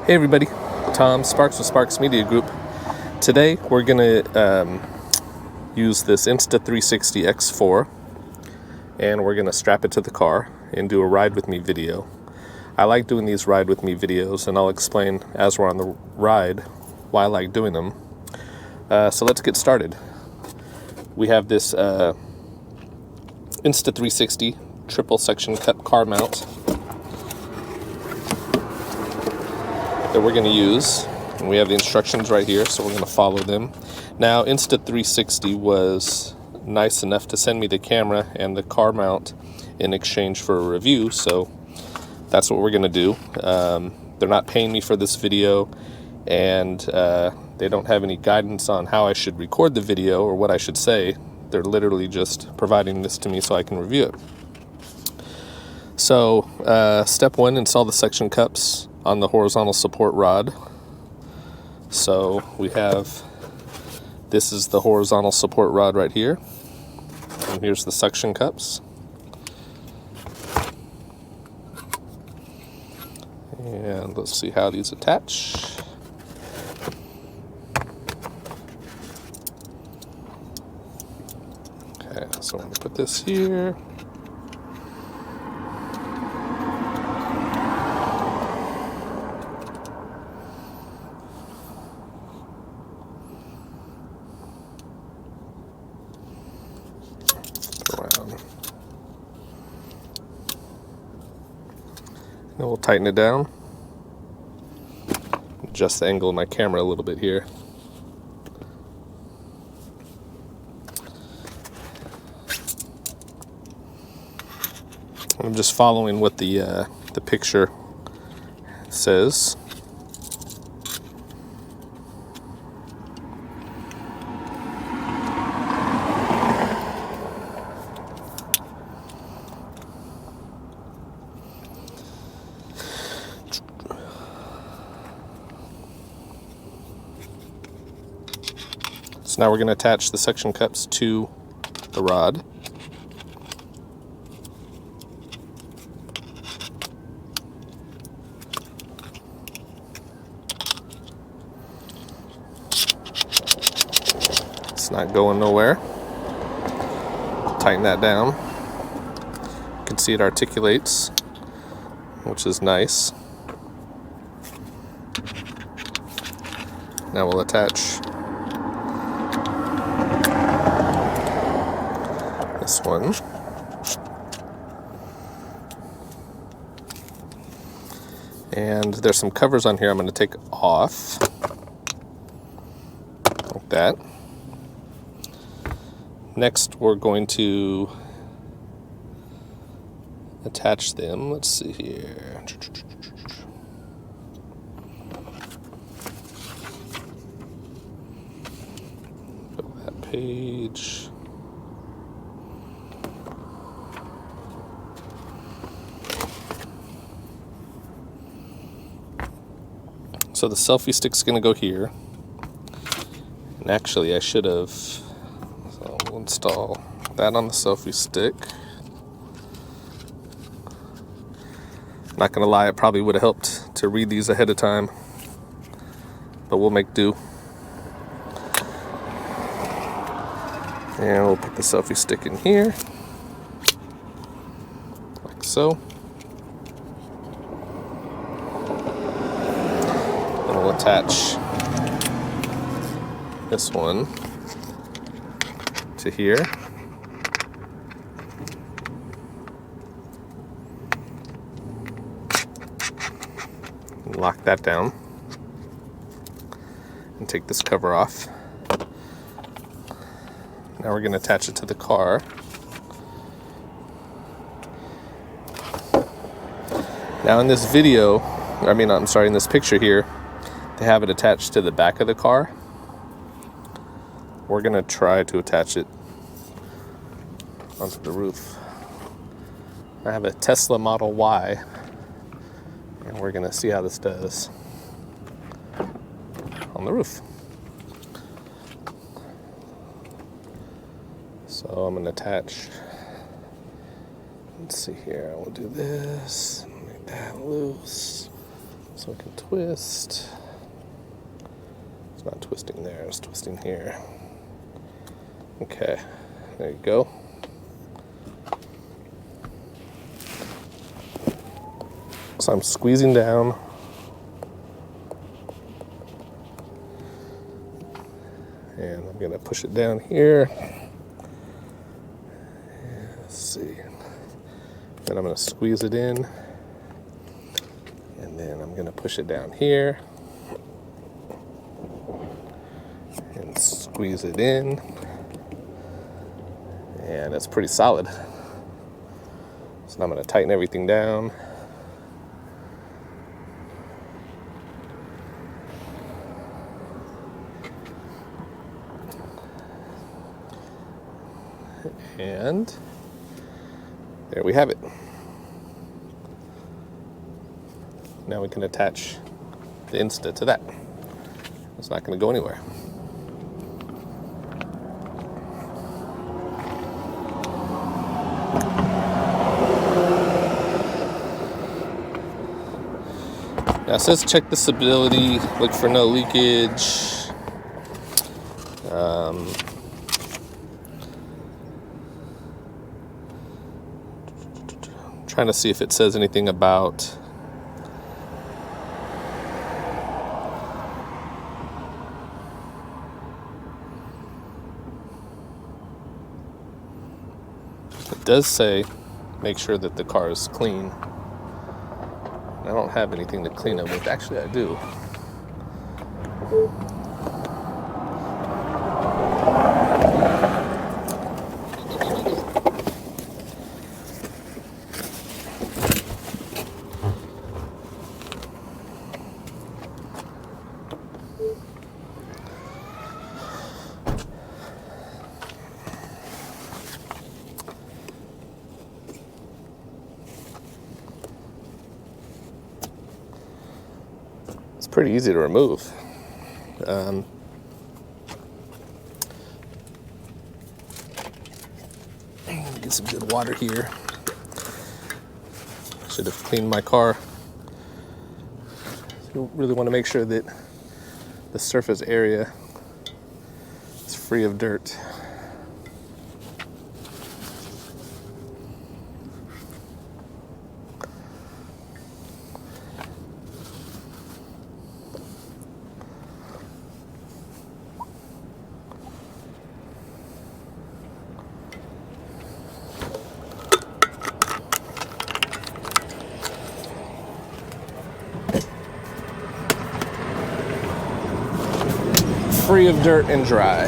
Hey everybody, Tom Sparks with Sparks Media Group. Today we're going to use this Insta360 X4 and we're going to strap it to the car and do a ride with me video. I like doing these ride with me videos, and I'll explain as we're on the ride why I like doing them. So let's get started. We have this Insta360 triple section cup car mount that we're going to use, and we have the instructions right here, so we're going to follow them. Now, Insta360 was nice enough to send me the camera and the car mount in exchange for a review, so that's what we're going to do. They're not paying me for this video, and they don't have any guidance on how I should record the video or what I should say. They're literally just providing this to me so I can review it. So, step one, install the suction cups on the horizontal support rod. So we have, this is the horizontal support rod right here, and here's the suction cups. And let's see how these attach. Okay, so I'm going to put this here. Around. And we'll tighten it down. Adjust the angle of my camera a little bit here. I'm just following what the picture says. So now we're going to attach the suction cups to the rod. It's not going nowhere. Tighten that down. You can see it articulates, which is nice. Now we'll attach this one. And there's some covers on here I'm going to take off, like that. Next, we're going to attach them. Let's see here. Go to that page. So the selfie stick's going to go here. And actually, I should have. So we'll install that on the selfie stick. Not going to lie, it probably would have helped to read these ahead of time, but we'll make do. And we'll put the selfie stick in here, like so. And we'll attach this one to here. And lock that down. And take this cover off. Now we're going to attach it to the car. Now in this video, in this picture here, they have it attached to the back of the car. We're going to try to attach it onto the roof. I have a Tesla Model Y, and we're going to see how this does on the roof. So I'm going to attach, let's see here, we'll do this, make that loose. So So we can twist. It's not twisting there, it's twisting here. Okay, there you go. So I'm squeezing down. And I'm gonna push it down here. Let's see. Then I'm gonna squeeze it in. And then I'm gonna push it down here. And squeeze it in. And it's pretty solid. So now I'm gonna tighten everything down. And there we have it. Now we can attach the Insta to that. It's not going to go anywhere. Now it says check the stability, look for no leakage. Trying to see if it says anything about it does say make sure that the car is clean. I don't have anything to clean it with. Actually, I do. It's pretty easy to remove. Get some good water here. Should have cleaned my car. You really want to make sure that the surface area is free of dirt. Free of dirt and dry.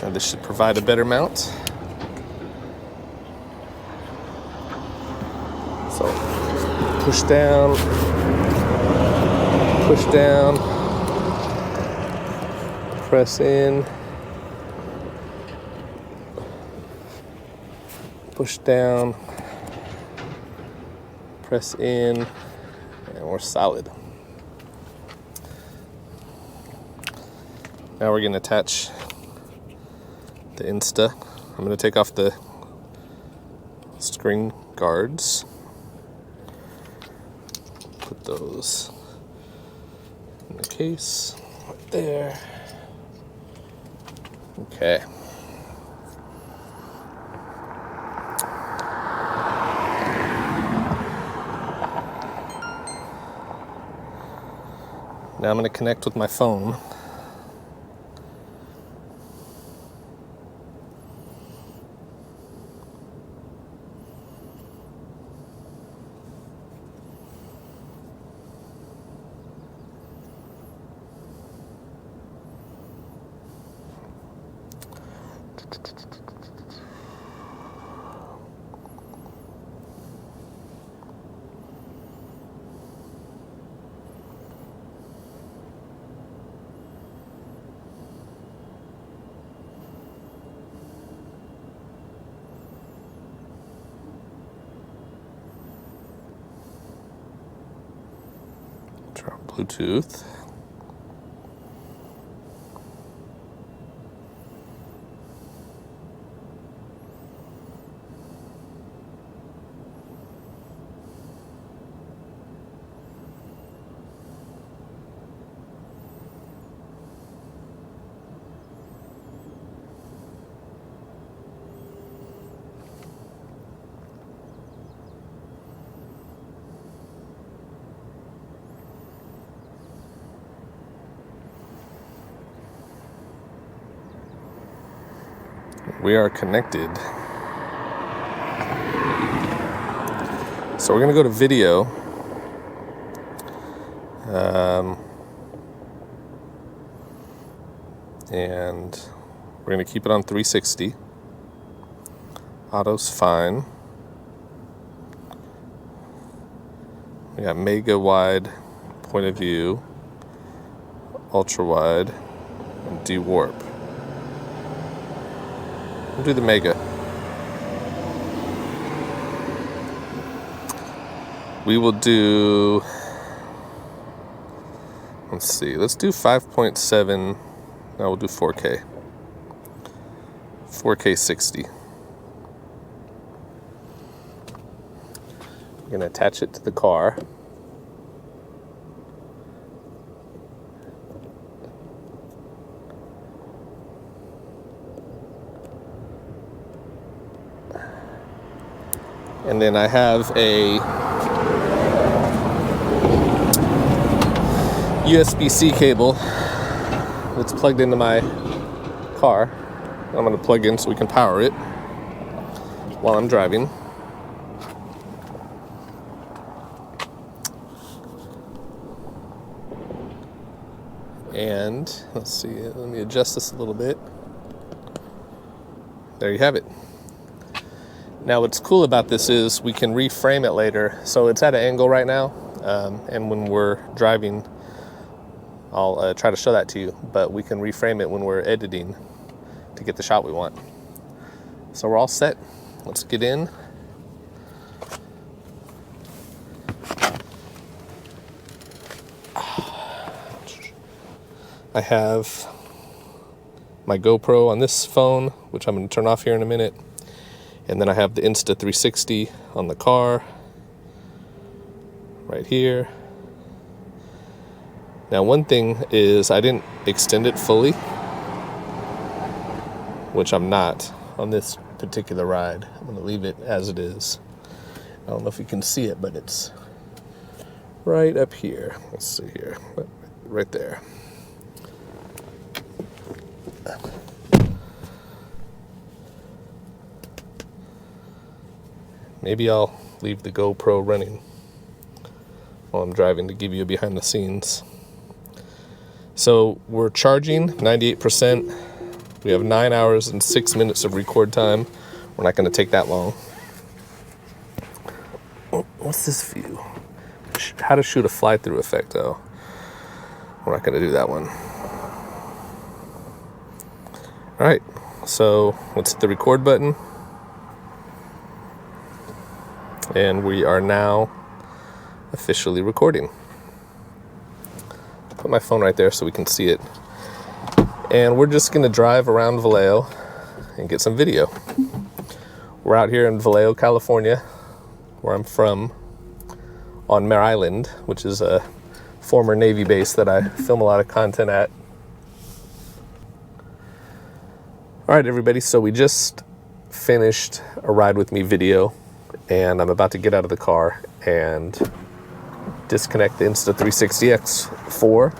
Now this should provide a better mount. So push down, press in, push down, press in, and we're solid. Now we're going to attach the Insta. I'm going to take off the screen guards. Put those in the case right there. Okay. Now I'm going to connect with my phone. Turn on Bluetooth. We are connected. So we're going to go to video. And we're going to keep it on 360. Auto's fine. We got mega wide point of view, ultra wide, and de-warp. We'll do the mega. We will do, let's see, let's do 5.7. Now we'll do 4K. 4K 60. We're going to attach it to the car. And then I have a USB-C cable that's plugged into my car. I'm going to plug in so we can power it while I'm driving. And let's see, let me adjust this a little bit. There you have it. Now what's cool about this is we can reframe it later. So it's at an angle right now, and when we're driving, I'll try to show that to you, but we can reframe it when we're editing to get the shot we want. So we're all set. Let's get in. I have my GoPro on this phone, which I'm going to turn off here in a minute. And then I have the Insta360 on the car, right here. Now one thing is I didn't extend it fully, which I'm not on this particular ride. I'm going to leave it as it is. I don't know if you can see it, but it's right up here. Let's see here, right there. Maybe I'll leave the GoPro running while I'm driving to give you a behind the scenes. So we're charging 98%. We have 9 hours and 6 minutes of record time. We're not going to take that long. Oh, what's this view? How to shoot a fly-through effect, though. We're not going to do that one. All right, so let's hit the record button. And we are now officially recording. Put my phone right there so we can see it. And we're just going to drive around Vallejo and get some video. We're out here in Vallejo, California, where I'm from, on Mare Island, which is a former Navy base that I film a lot of content at. All right, everybody, so we just finished a Ride With Me video, and I'm about to get out of the car and disconnect the Insta360 X4.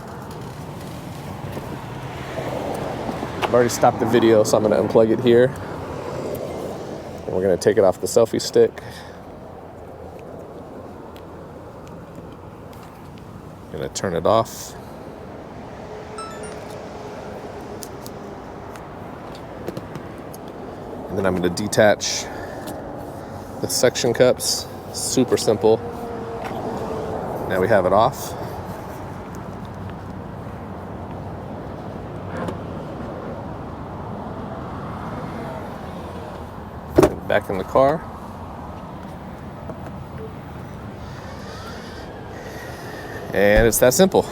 I've already stopped the video, so I'm going to unplug it here. And we're going to take it off the selfie stick. I'm going to turn it off. And then I'm going to detach the suction cups. Super simple. Now we have it off. Back in the car. And it's that simple.